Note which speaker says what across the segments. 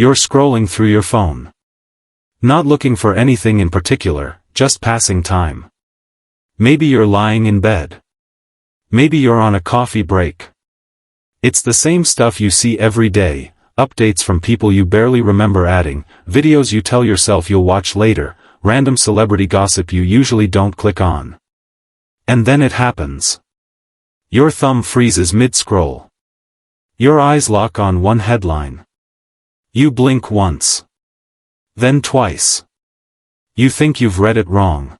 Speaker 1: You're scrolling through your phone. Not looking for anything in particular, just passing time. Maybe you're lying in bed. Maybe you're on a coffee break. It's the same stuff you see every day, updates from people you barely remember adding, videos you tell yourself you'll watch later, random celebrity gossip you usually don't click on. And then it happens. Your thumb freezes mid-scroll. Your eyes lock on one headline. You blink once. Then twice. You think you've read it wrong.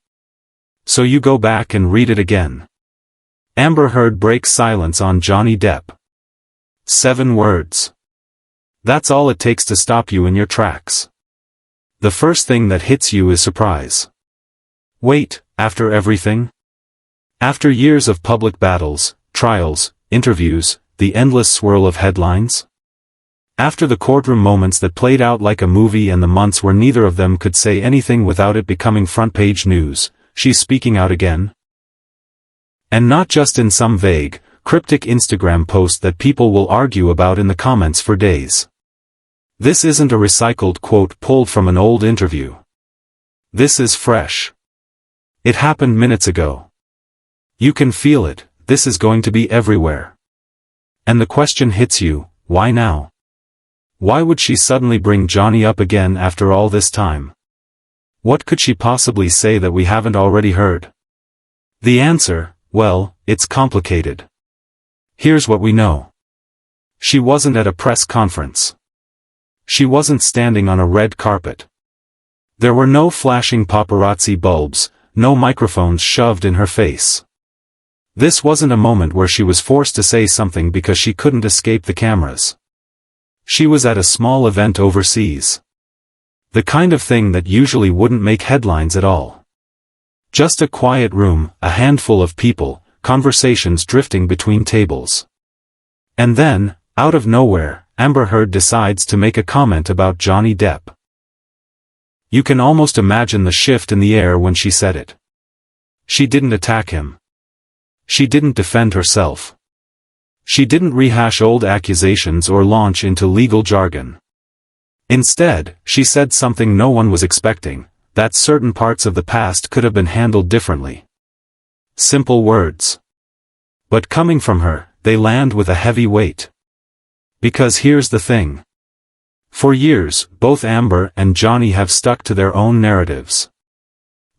Speaker 1: So you go back and read it again. Amber Heard breaks silence on Johnny Depp. 7 words. That's all it takes to stop you in your tracks. The first thing that hits you is surprise. Wait, after everything? After years of public battles, trials, interviews, the endless swirl of headlines? After the courtroom moments that played out like a movie and the months where neither of them could say anything without it becoming front-page news, she's speaking out again? And not just in some vague, cryptic Instagram post that people will argue about in the comments for days. This isn't a recycled quote pulled from an old interview. This is fresh. It happened minutes ago. You can feel it, this is going to be everywhere. And the question hits you, why now? Why would she suddenly bring Johnny up again after all this time? What could she possibly say that we haven't already heard? The answer, well, it's complicated. Here's what we know. She wasn't at a press conference. She wasn't standing on a red carpet. There were no flashing paparazzi bulbs, no microphones shoved in her face. This wasn't a moment where she was forced to say something because she couldn't escape the cameras. She was at a small event overseas. The kind of thing that usually wouldn't make headlines at all. Just a quiet room, a handful of people, conversations drifting between tables. And then, out of nowhere, Amber Heard decides to make a comment about Johnny Depp. You can almost imagine the shift in the air when she said it. She didn't attack him. She didn't defend herself. She didn't rehash old accusations or launch into legal jargon. Instead, she said something no one was expecting, that certain parts of the past could have been handled differently. Simple words. But coming from her, they land with a heavy weight. Because here's the thing. For years, both Amber and Johnny have stuck to their own narratives.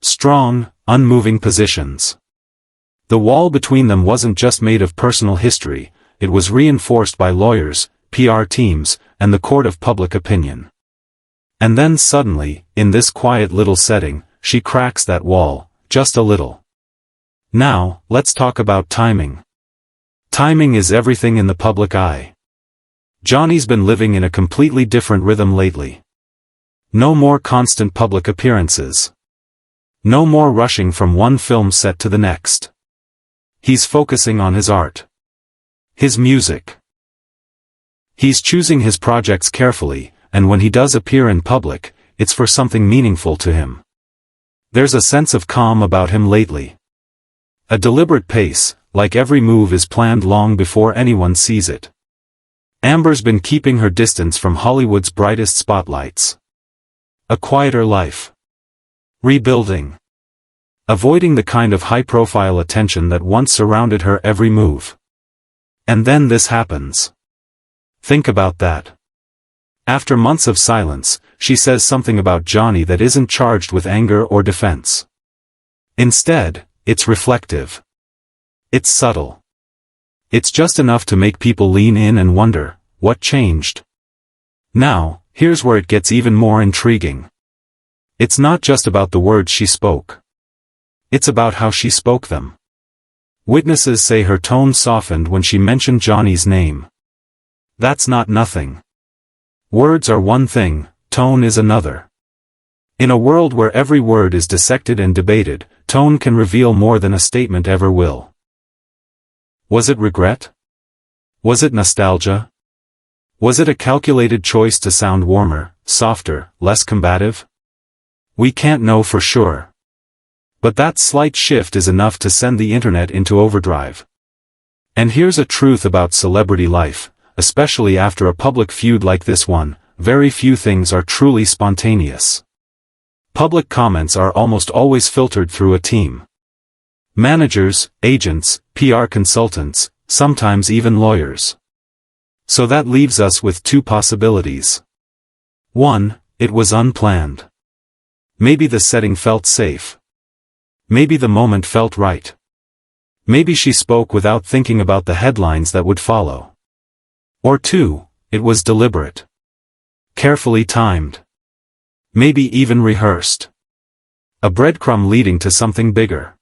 Speaker 1: Strong, unmoving positions. The wall between them wasn't just made of personal history, it was reinforced by lawyers, PR teams, and the court of public opinion. And then suddenly, in this quiet little setting, she cracks that wall, just a little. Now, let's talk about timing. Timing is everything in the public eye. Johnny's been living in a completely different rhythm lately. No more constant public appearances. No more rushing from one film set to the next. He's focusing on his art. His music. He's choosing his projects carefully, and when he does appear in public, it's for something meaningful to him. There's a sense of calm about him lately. A deliberate pace, like every move is planned long before anyone sees it. Amber's been keeping her distance from Hollywood's brightest spotlights. A quieter life. Rebuilding. Avoiding the kind of high-profile attention that once surrounded her every move. And then this happens. Think about that. After months of silence, she says something about Johnny that isn't charged with anger or defense. Instead, it's reflective. It's subtle. It's just enough to make people lean in and wonder, what changed? Now, here's where it gets even more intriguing. It's not just about the words she spoke. It's about how she spoke them. Witnesses say her tone softened when she mentioned Johnny's name. That's not nothing. Words are one thing, tone is another. In a world where every word is dissected and debated, tone can reveal more than a statement ever will. Was it regret? Was it nostalgia? Was it a calculated choice to sound warmer, softer, less combative? We can't know for sure. But that slight shift is enough to send the internet into overdrive. And here's a truth about celebrity life, especially after a public feud like this one, very few things are truly spontaneous. Public comments are almost always filtered through a team. Managers, agents, PR consultants, sometimes even lawyers. So that leaves us with two possibilities. 1. It was unplanned. Maybe the setting felt safe. Maybe the moment felt right. Maybe she spoke without thinking about the headlines that would follow. Or 2. It was deliberate. Carefully timed. Maybe even rehearsed. A breadcrumb leading to something bigger.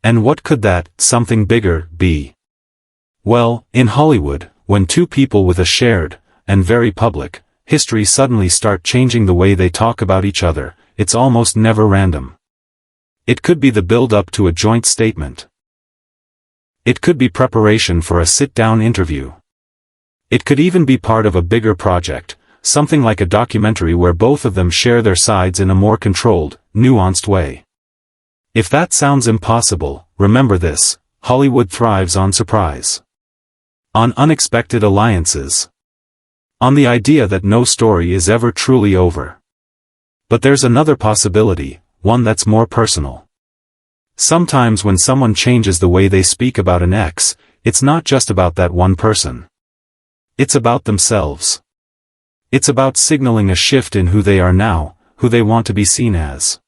Speaker 1: And what could that something bigger be? Well, in Hollywood, when two people with a shared, and very public, history suddenly start changing the way they talk about each other, it's almost never random. It could be the build-up to a joint statement. It could be preparation for a sit-down interview. It could even be part of a bigger project, something like a documentary where both of them share their sides in a more controlled, nuanced way. If that sounds impossible, remember this: Hollywood thrives on surprise. On unexpected alliances. On the idea that no story is ever truly over. But there's another possibility, one that's more personal. Sometimes when someone changes the way they speak about an ex, it's not just about that one person. It's about themselves. It's about signaling a shift in who they are now, who they want to be seen as.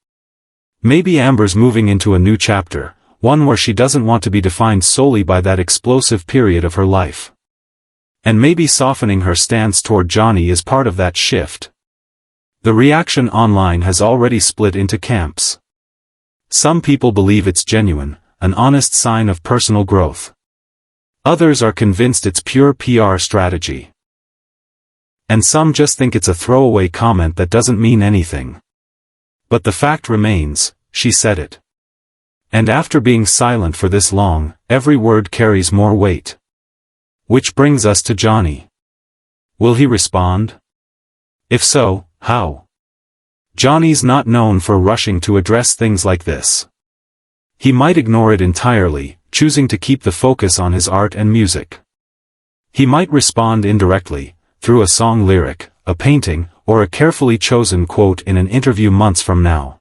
Speaker 1: Maybe Amber's moving into a new chapter, one where she doesn't want to be defined solely by that explosive period of her life. And maybe softening her stance toward Johnny is part of that shift. The reaction online has already split into camps. Some people believe it's genuine, an honest sign of personal growth. Others are convinced it's pure PR strategy. And some just think it's a throwaway comment that doesn't mean anything. But the fact remains, she said it. And after being silent for this long, every word carries more weight. Which brings us to Johnny. Will he respond? If so, how? Johnny's not known for rushing to address things like this. He might ignore it entirely, choosing to keep the focus on his art and music. He might respond indirectly, through a song lyric, a painting, or a carefully chosen quote in an interview months from now.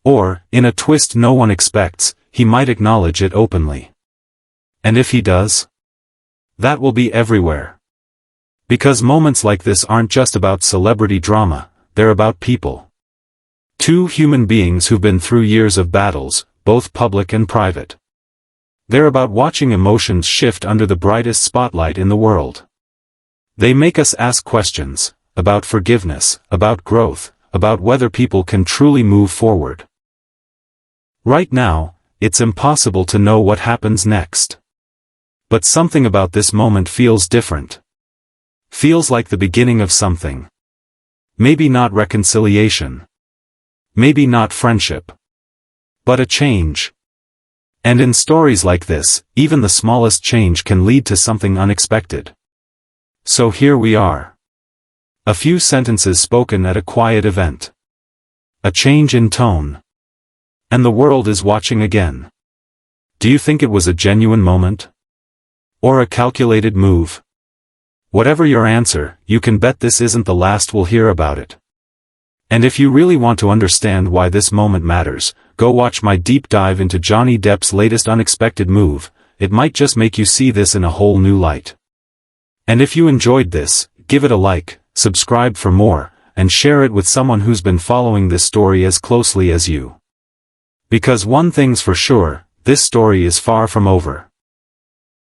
Speaker 1: Or, in a twist no one expects, he might acknowledge it openly. And if he does? That will be everywhere. Because moments like this aren't just about celebrity drama, they're about people. Two human beings who've been through years of battles, both public and private. They're about watching emotions shift under the brightest spotlight in the world. They make us ask questions, about forgiveness, about growth, about whether people can truly move forward. Right now, it's impossible to know what happens next. But something about this moment feels different. Feels like the beginning of something. Maybe not reconciliation. Maybe not friendship. But a change. And in stories like this, even the smallest change can lead to something unexpected. So here we are. A few sentences spoken at a quiet event. A change in tone. And the world is watching again. Do you think it was a genuine moment? Or a calculated move? Whatever your answer, you can bet this isn't the last we'll hear about it. And if you really want to understand why this moment matters, go watch my deep dive into Johnny Depp's latest unexpected move. It might just make you see this in a whole new light. And if you enjoyed this, give it a like, subscribe for more, and share it with someone who's been following this story as closely as you. Because one thing's for sure, this story is far from over.